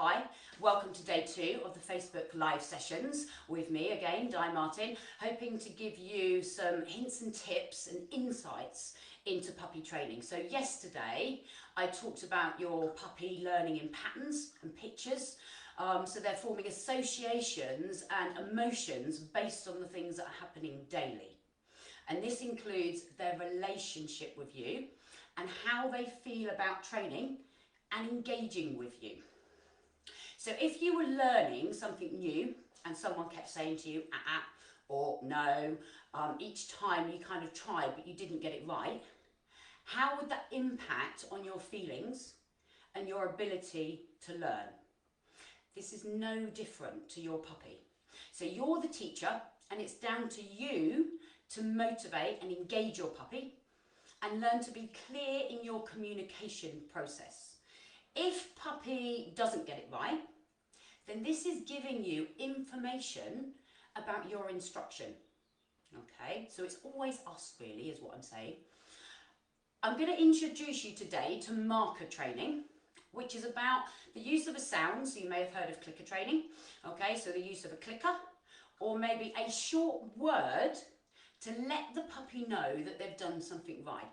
Hi, welcome to day 2 of the Facebook live sessions with me again, Di Martin, hoping to give you some hints and tips and insights into puppy training. So yesterday I talked about your puppy learning in patterns and pictures. So they're forming associations and emotions based on the things that are happening daily. And this includes their relationship with you and how they feel about training and engaging with you. So if you were learning something new and someone kept saying to you, or no, each time you kind of tried but you didn't get it right, how would that impact on your feelings and your ability to learn? This is no different to your puppy. So you're the teacher and it's down to you to motivate and engage your puppy and learn to be clear in your communication process. If puppy doesn't get it right, then this is giving you information about your instruction. Okay, so it's always us really, is what I'm saying. I'm going to introduce you today to marker training, which is about the use of a sound. So you may have heard of clicker training. Okay, so the use of a clicker or maybe a short word to let the puppy know that they've done something right.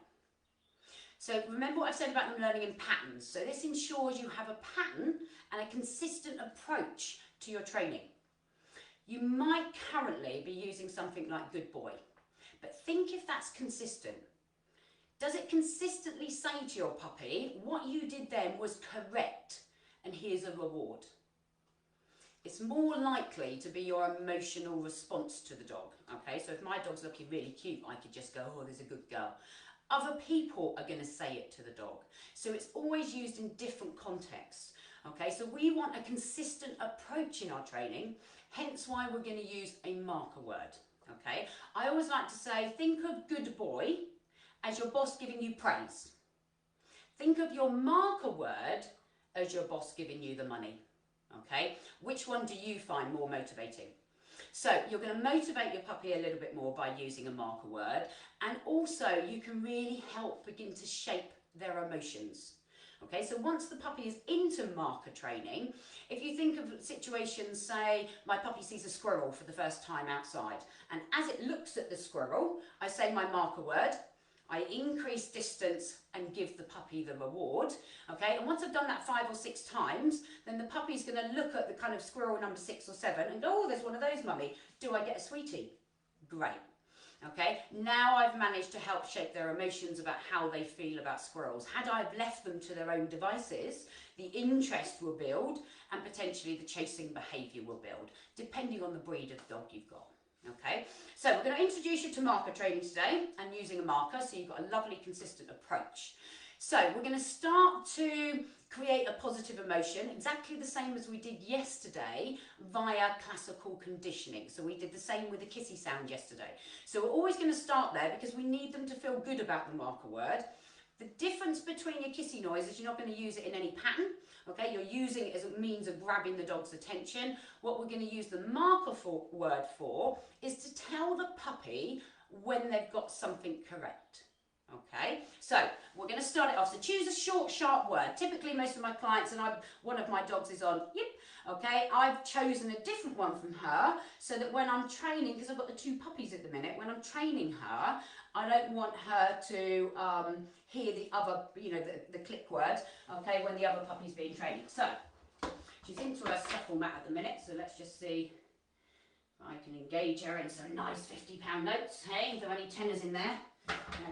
So remember what I've said about them learning in patterns. So this ensures you have a pattern and a consistent approach to your training. You might currently be using something like good boy, but think if that's consistent. Does it consistently say to your puppy, what you did then was correct and here's a reward? It's more likely to be your emotional response to the dog. Okay, so if my dog's looking really cute, I could just go, oh, there's a good girl. Other people are going to say it to the dog. So it's always used in different contexts. Okay, so we want a consistent approach in our training, hence why we're going to use a marker word. Okay, I always like to say, think of good boy as your boss giving you praise. Think of your marker word as your boss giving you the money. Okay, which one do you find more motivating? So you're going to motivate your puppy a little bit more by using a marker word, and also you can really help begin to shape their emotions. Okay, so once the puppy is into marker training, if you think of situations, say my puppy sees a squirrel for the first time outside, and as it looks at the squirrel, I say my marker word, I increase distance and give the puppy the reward. Okay, and once I've done that 5 or 6 times, then the puppy's going to look at the kind of squirrel number 6 or 7 and go, oh, there's one of those, mummy. Do I get a sweetie? Great. Okay, now I've managed to help shape their emotions about how they feel about squirrels. Had I left them to their own devices, the interest will build and potentially the chasing behaviour will build, depending on the breed of dog you've got. Okay, so we're going to introduce you to marker training today and using a marker, so you've got a lovely consistent approach. So we're going to start to create a positive emotion, exactly the same as we did yesterday via classical conditioning. So we did the same with the kissy sound yesterday. So we're always going to start there because we need them to feel good about the marker word. The difference between your kissy noise is you're not going to use it in any pattern. Okay, you're using it as a means of grabbing the dog's attention. What we're going to use the marker word for is to tell the puppy when they've got something correct. Okay, so we're going to start it off. So choose a short, sharp word. Typically, most of my clients, and one of my dogs is on yip. Okay, I've chosen a different one from her so that when I'm training, because I've got the 2 puppies at the minute, when I'm training her, I don't want her to hear the other, the click word, okay, when the other puppy's being trained. So she's into her shuffle mat at the minute, so let's just see if I can engage her in some nice £50 notes. Hey, are there any tenors in there?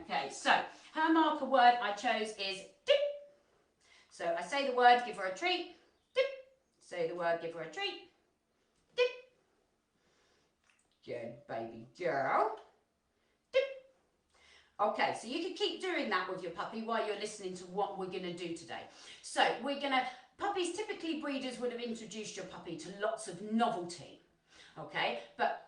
Okay, so her marker word I chose is dip. So I say the word, give her a treat, dip. Say the word, give her a treat, dip. Good baby girl, dip. Okay, so you can keep doing that with your puppy while you're listening to what we're going to do today. So we're going to, puppies, typically breeders would have introduced your puppy to lots of novelty. Okay, but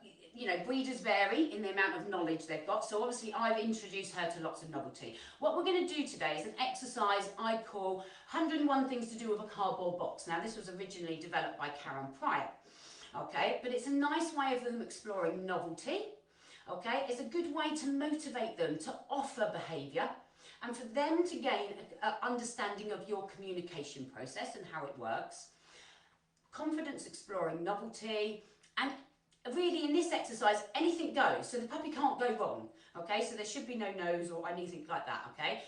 breeders vary in the amount of knowledge they've got, so obviously I've introduced her to lots of novelty. What we're going to do today is an exercise I call 101 Things to Do with a Cardboard Box. Now this was originally developed by Karen Pryor, okay, but it's a nice way of them exploring novelty, okay. It's a good way to motivate them to offer behaviour and for them to gain an understanding of your communication process and how it works. confidence exploring novelty, and really in this exercise, anything goes. So the puppy can't go wrong, okay? So there should be no no's or anything like that, okay?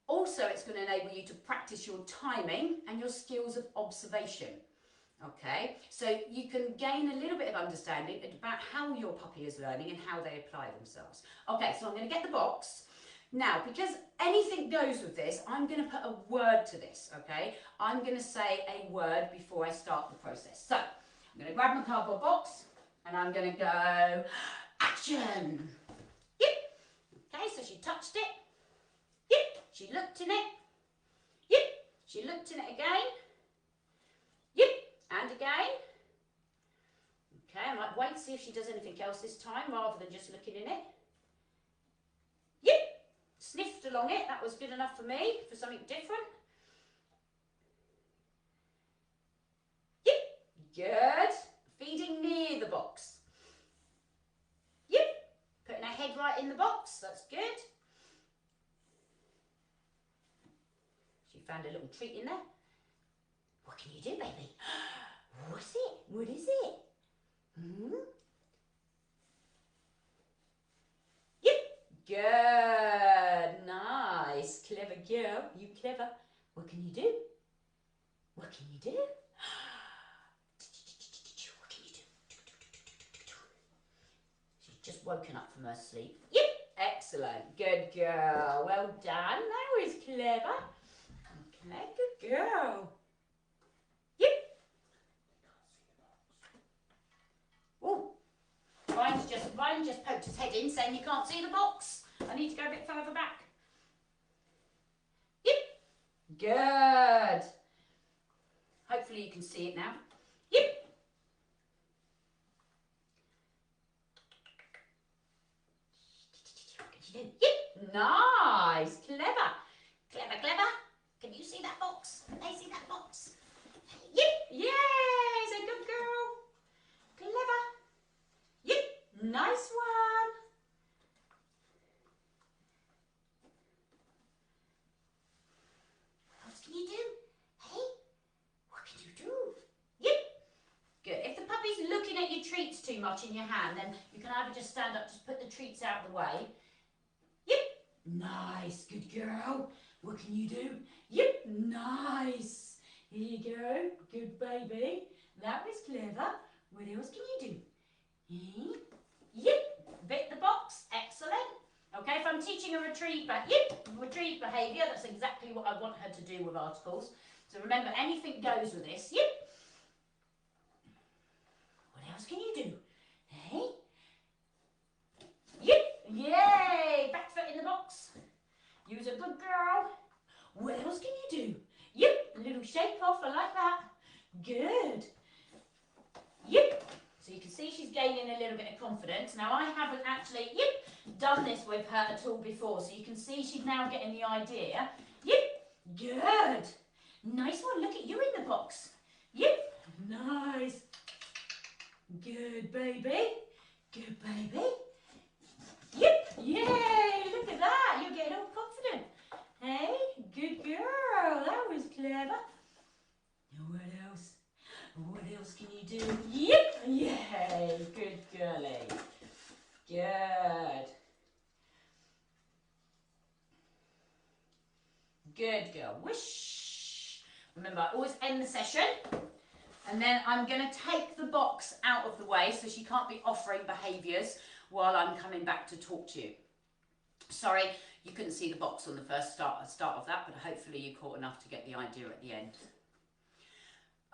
Also, it's going to enable you to practice your timing and your skills of observation. Okay, so you can gain a little bit of understanding about how your puppy is learning and how they apply themselves. Okay, so I'm going to get the box. Now, because anything goes with this, I'm going to put a word to this, okay? I'm going to say a word before I start the process. So, I'm going to grab my cardboard box and I'm going to go, action! Yep. Okay, so she touched it. Yep. She looked in it. Yep. She looked in it again. Yep. And again. Okay, I might wait to see if she does anything else this time rather than just looking in it. Yep. Sniffed along it. That was good enough for me, for something different. Yep. Good. Feeding near the box. Yep. Putting her head right in the box. That's good. She found a little treat in there. What can you do, baby? What's it? What is it? Hmm? Yep. Good. Nice. Clever girl. You clever. What can you do? What can you do? What can you do? She's just woken up from her sleep. Yep. Excellent. Good girl. Well done. That was clever. Okay. Good girl. Yep. Oh, Ryan just poked his head in saying you can't see the box. I need to go a bit further back. Yep. Good. Hopefully you can see it now. Yep. Yep. Nice. Clever. Clever, clever. Can you see that box? Can they see that box? Yep. Yay. So good girl. Clever. Yep. Nice one. What else can you do? Hey? What can you do? Yep. Good. If the puppy's looking at your treats too much in your hand, then you can either just stand up, just put the treats out of the way. Yep. Nice. Good girl. What can you do? Yep. Nice. Here you go. Good baby. That was clever. What else can you do? Yep. Bit the box. Excellent. Okay, if I'm teaching a retrieve behaviour, that's exactly what I want her to do with articles. So remember, anything goes with this. Yep. What else can you do? Hey? Yep. Yay. Back foot in the box. You's a good girl. What else can you do? Yep. A little shake off. I like that. Good. Yep. So you can see she's gaining a little bit of confidence. Now I haven't actually, done this with her at all before. So you can see she's now getting the idea. Yep. Good. Nice one. Look at you in the box. Yep. Nice. Good baby. Good baby. Yep. Yay. Look at that. You're getting all confident. Hey. Good girl. That was clever. What else? What else can you do? Yep! Yay! Good girlie. Good. Good girl. Whoosh! Remember, I always end the session and then I'm going to take the box out of the way so she can't be offering behaviours while I'm coming back to talk to you. Sorry, you couldn't see the box on the first start of that, but hopefully you caught enough to get the idea at the end.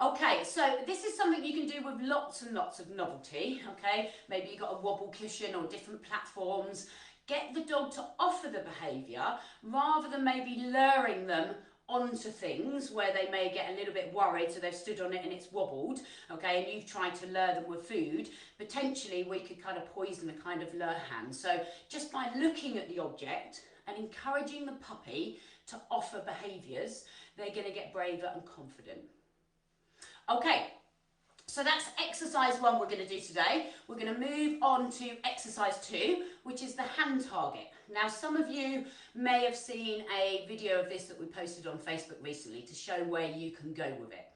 Okay, so this is something you can do with lots and lots of novelty, okay? Maybe you've got a wobble cushion or different platforms. Get the dog to offer the behaviour rather than maybe luring them onto things where they may get a little bit worried, so they've stood on it and it's wobbled, okay, and you've tried to lure them with food. Potentially we could kind of poison a kind of lure hand. So just by looking at the object and encouraging the puppy to offer behaviours, they're going to get braver and confident. Okay, so that's exercise 1 we're going to do today. We're going to move on to exercise 2, which is the hand target. Now, some of you may have seen a video of this that we posted on Facebook recently to show where you can go with it.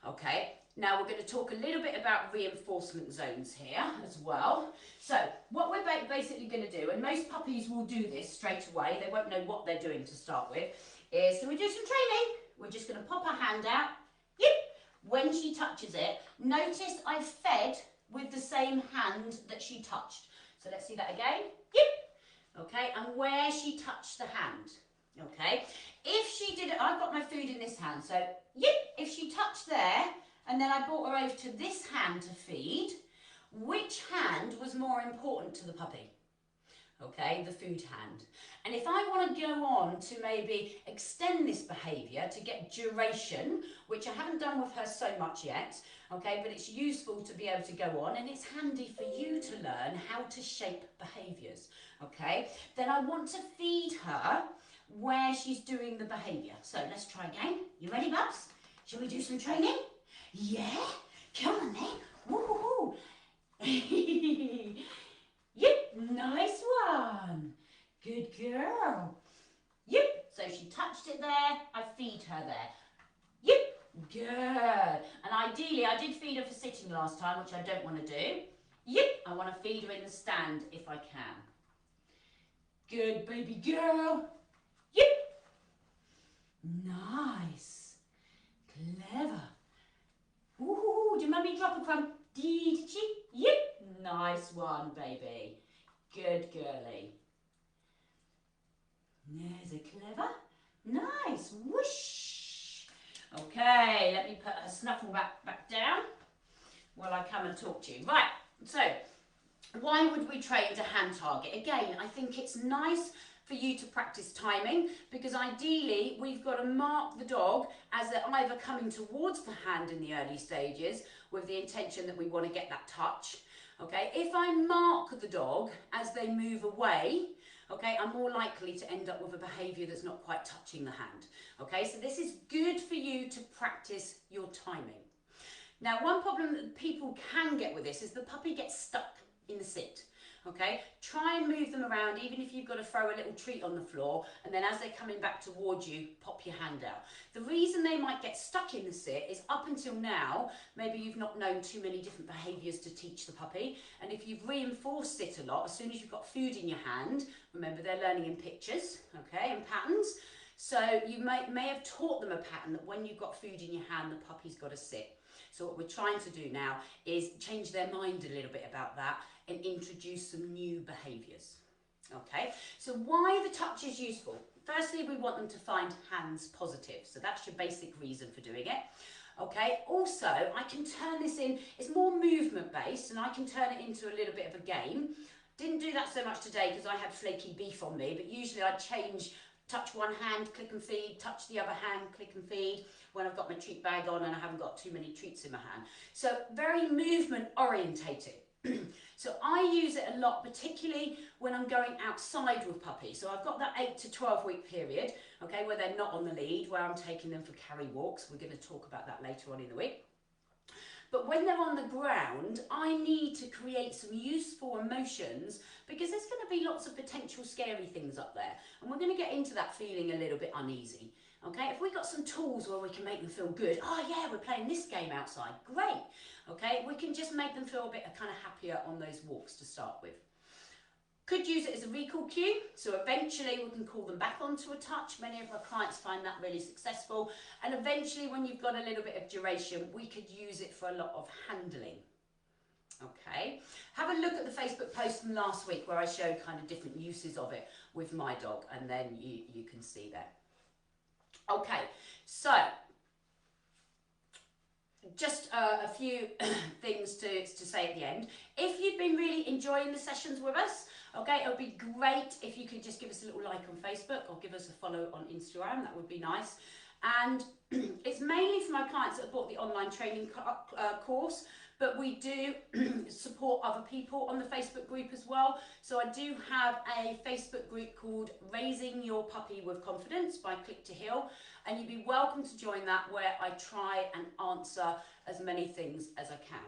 Okay, now we're going to talk a little bit about reinforcement zones here as well. So what we're basically going to do, and most puppies will do this straight away, they won't know what they're doing to start with, is so we do some training. We're just going to pop our hand out. Yep. When she touches it, notice I fed with the same hand that she touched. So let's see that again. Yep. Okay, and where she touched the hand. Okay, if she did it, I've got my food in this hand, so yep, if she touched there, and then I brought her over to this hand to feed, which hand was more important to the puppy? Okay, the food hand. And if I want to go on to maybe extend this behaviour to get duration, which I haven't done with her so much yet, okay, but it's useful to be able to go on, and it's handy for you to learn how to shape behaviours, okay, then I want to feed her where she's doing the behaviour. So let's try again. You ready, Bubs? Shall we do some training? Yeah? Come on then. Woo-hoo-hoo. Yep, nice one. Good girl. Yep, so she touched it there, I feed her there. Yep, good. And ideally, I did feed her for sitting last time, which I don't want to do. Yep, I want to feed her in the stand if I can. Good, baby girl. Yep. Nice. Clever. Ooh, did Mummy drop a crumb? Did she? Yep. Nice one, baby. Good girly. There's a clever. Nice. Whoosh. Okay, let me put her snuffle back down while I come and talk to you. Right, so why would we train to hand target? Again, I think it's nice for you to practice timing, because ideally we've got to mark the dog as they're either coming towards the hand in the early stages with the intention that we want to get that touch. Okay, if I mark the dog as they move away, okay, I'm more likely to end up with a behaviour that's not quite touching the hand. Okay, so this is good for you to practice your timing. Now, one problem that people can get with this is the puppy gets stuck in the sit. Okay, try and move them around, even if you've got to throw a little treat on the floor, and then as they're coming back towards you, pop your hand out. The reason they might get stuck in the sit is up until now, maybe you've not known too many different behaviours to teach the puppy, and if you've reinforced it a lot, as soon as you've got food in your hand, remember they're learning in pictures, okay, and patterns, so you may have taught them a pattern that when you've got food in your hand, the puppy's got to sit. So what we're trying to do now is change their mind a little bit about that and introduce some new behaviours. Okay, so why the touch is useful? Firstly, we want them to find hands positive. So that's your basic reason for doing it. Okay, also, I can turn this in, it's more movement based, and I can turn it into a little bit of a game. Didn't do that so much today because I had flaky beef on me, but usually I'd change, touch one hand, click and feed, touch the other hand, click and feed, when I've got my treat bag on and I haven't got too many treats in my hand. So very movement orientated. So I use it a lot, particularly when I'm going outside with puppies. So I've got that 8 to 12 week period, okay, where they're not on the lead, where I'm taking them for carry walks. We're going to talk about that later on in the week. But when they're on the ground, I need to create some useful emotions, because there's going to be lots of potential scary things up there. And we're going to get into that feeling a little bit uneasy. Okay, if we got some tools where we can make them feel good, oh yeah, we're playing this game outside, great. Okay, we can just make them feel a bit kind of happier on those walks to start with. Could use it as a recall cue, so eventually we can call them back onto a touch. Many of our clients find that really successful. And eventually, when you've got a little bit of duration, we could use it for a lot of handling. Okay, have a look at the Facebook post from last week where I showed kind of different uses of it with my dog, and then you can see that. Okay, so just a few things to say at the end. If you've been really enjoying the sessions with us, okay, it would be great if you could just give us a little like on Facebook or give us a follow on Instagram. That would be nice. And it's mainly for my clients that have bought the online training course, but we do support other people on the Facebook group as well. So I do have a Facebook group called Raising Your Puppy with Confidence by Click to Heal, and you'd be welcome to join that, where I try and answer as many things as I can.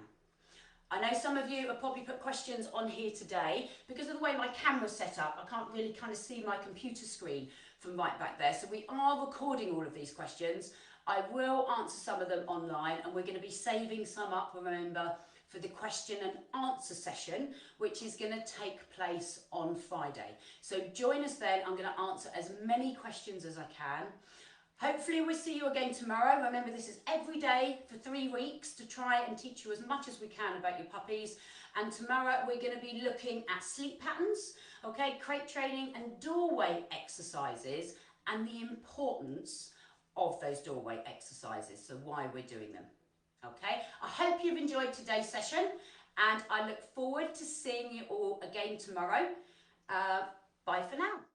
I know some of you have probably put questions on here today. Because of the way my camera's set up, I can't really kind of see my computer screen from right back there. So we are recording all of these questions. I will answer some of them online, and we're going to be saving some up, remember, for the question and answer session, which is going to take place on Friday. So join us then. I'm going to answer as many questions as I can. Hopefully we'll see you again tomorrow. Remember, this is every day for 3 weeks to try and teach you as much as we can about your puppies. And tomorrow we're going to be looking at sleep patterns, okay, crate training and doorway exercises, and the importance of those doorway exercises, so why we're doing them. Okay, I hope you've enjoyed today's session, and I look forward to seeing you all again tomorrow. Bye for now.